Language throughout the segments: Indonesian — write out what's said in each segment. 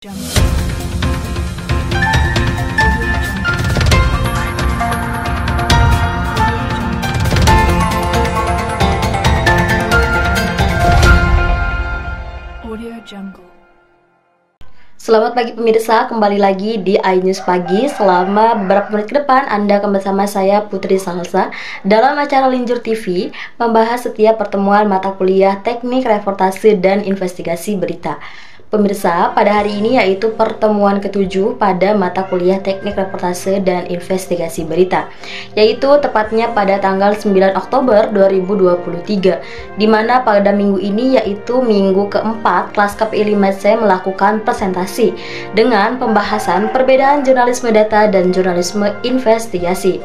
Selamat pagi pemirsa, kembali lagi di iNews Pagi. Selama beberapa menit ke depan Anda akan bersama saya Putri Salsa dalam acara Linjur TV, membahas setiap pertemuan mata kuliah Teknik Reportase dan Investigasi Berita. Pemirsa, pada hari ini yaitu pertemuan ke-7 pada mata kuliah Teknik Reportase dan Investigasi Berita, yaitu tepatnya pada tanggal 9 Oktober 2023, di mana pada minggu ini yaitu minggu keempat kelas KPI 5C melakukan presentasi dengan pembahasan perbedaan jurnalisme data dan jurnalisme investigasi.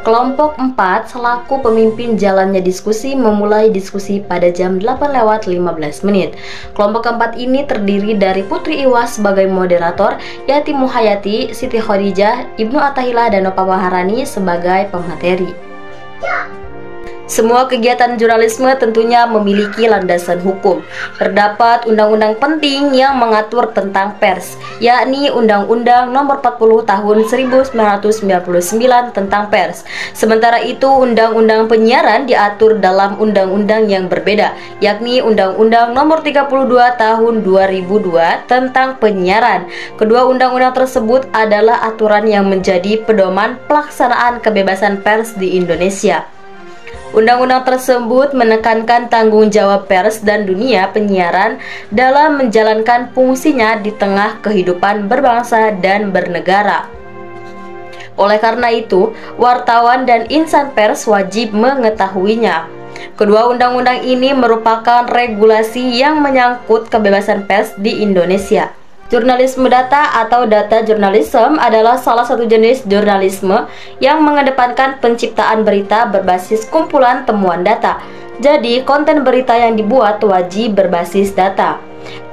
Kelompok 4 selaku pemimpin jalannya diskusi memulai diskusi pada jam 8:15. Kelompok keempat ini terdiri dari Putri Iwas sebagai moderator, Yati Muhayati, Siti Khadijah, Ibnu Attahillah, dan Nova Maharani sebagai pemateri. Semua kegiatan jurnalisme tentunya memiliki landasan hukum. Terdapat undang-undang penting yang mengatur tentang pers, yakni Undang-Undang Nomor 40 Tahun 1999 tentang pers. Sementara itu, Undang-Undang Penyiaran diatur dalam undang-undang yang berbeda, yakni Undang-Undang Nomor 32 Tahun 2002 tentang penyiaran. Kedua undang-undang tersebut adalah aturan yang menjadi pedoman pelaksanaan kebebasan pers di Indonesia. Undang-undang tersebut menekankan tanggung jawab pers dan dunia penyiaran dalam menjalankan fungsinya di tengah kehidupan berbangsa dan bernegara. Oleh karena itu, wartawan dan insan pers wajib mengetahuinya. Kedua undang-undang ini merupakan regulasi yang menyangkut kebebasan pers di Indonesia. Jurnalisme data atau data journalism adalah salah satu jenis jurnalisme yang mengedepankan penciptaan berita berbasis kumpulan temuan data. Jadi, konten berita yang dibuat wajib berbasis data.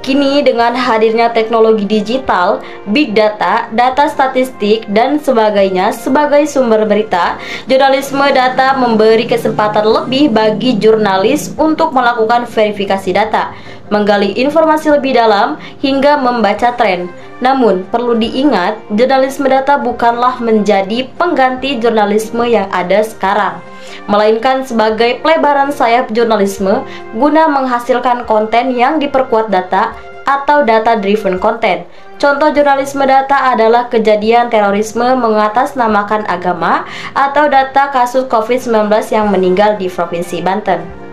Kini dengan hadirnya teknologi digital, big data, data statistik, dan sebagainya sebagai sumber berita, jurnalisme data memberi kesempatan lebih bagi jurnalis untuk melakukan verifikasi data, menggali informasi lebih dalam, hingga membaca tren. Namun, perlu diingat, jurnalisme data bukanlah menjadi pengganti jurnalisme yang ada sekarang, melainkan sebagai pelebaran sayap jurnalisme guna menghasilkan konten yang diperkuat data atau data-driven content. Contoh jurnalisme data adalah kejadian terorisme mengatasnamakan agama atau data kasus COVID-19 yang meninggal di Provinsi Banten.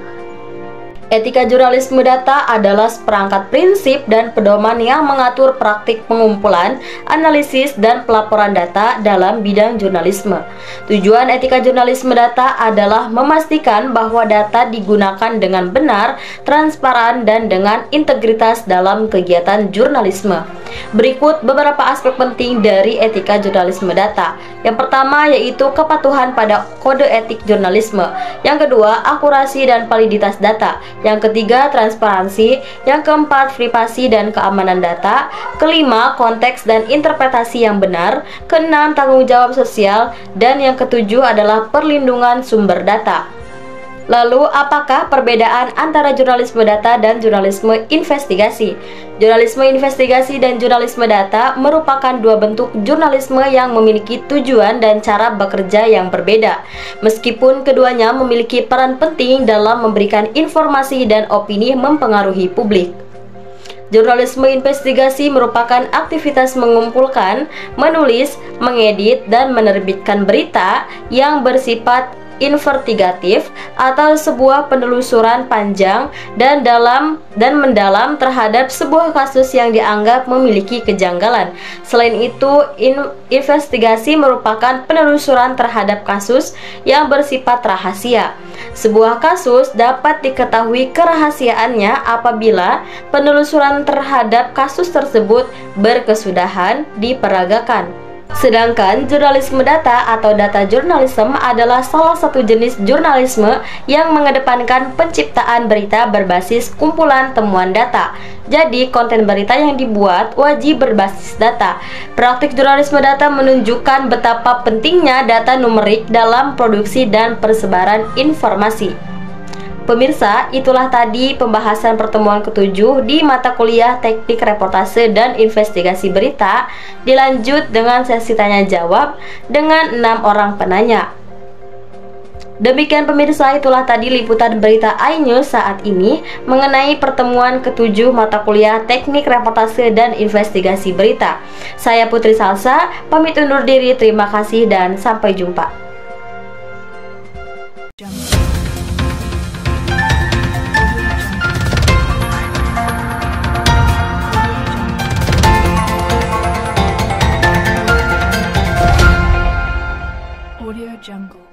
Etika jurnalisme data adalah seperangkat prinsip dan pedoman yang mengatur praktik pengumpulan, analisis, dan pelaporan data dalam bidang jurnalisme. Tujuan etika jurnalisme data adalah memastikan bahwa data digunakan dengan benar, transparan, dan dengan integritas dalam kegiatan jurnalisme. Berikut beberapa aspek penting dari etika jurnalisme data. Yang pertama yaitu kepatuhan pada kode etik jurnalisme. Yang kedua, akurasi dan validitas data. Yang ketiga, transparansi. Yang keempat, privasi dan keamanan data. Kelima, konteks dan interpretasi yang benar. Keenam, tanggung jawab sosial. Dan yang ketujuh adalah perlindungan sumber data. Lalu, apakah perbedaan antara jurnalisme data dan jurnalisme investigasi? Jurnalisme investigasi dan jurnalisme data merupakan dua bentuk jurnalisme yang memiliki tujuan dan cara bekerja yang berbeda. Meskipun keduanya memiliki peran penting dalam memberikan informasi dan opini mempengaruhi publik. Jurnalisme investigasi merupakan aktivitas mengumpulkan, menulis, mengedit, dan menerbitkan berita yang bersifat investigatif atau sebuah penelusuran panjang dan mendalam terhadap sebuah kasus yang dianggap memiliki kejanggalan. Selain itu, investigasi merupakan penelusuran terhadap kasus yang bersifat rahasia. Sebuah kasus dapat diketahui kerahasiaannya apabila penelusuran terhadap kasus tersebut berkesudahan diperagakan. Sedangkan jurnalisme data atau data journalism adalah salah satu jenis jurnalisme yang mengedepankan penciptaan berita berbasis kumpulan temuan data. Jadi, konten berita yang dibuat wajib berbasis data. Praktik jurnalisme data menunjukkan betapa pentingnya data numerik dalam produksi dan persebaran informasi. Pemirsa, itulah tadi pembahasan pertemuan ke-7 di mata kuliah Teknik Reportase dan Investigasi Berita. Dilanjut dengan sesi tanya jawab dengan 6 orang penanya. Demikian pemirsa, itulah tadi liputan berita iNews saat ini mengenai pertemuan ke-7 mata kuliah Teknik Reportase dan Investigasi Berita. Saya Putri Salsa, pamit undur diri, terima kasih dan sampai jumpa. Audio Jungle.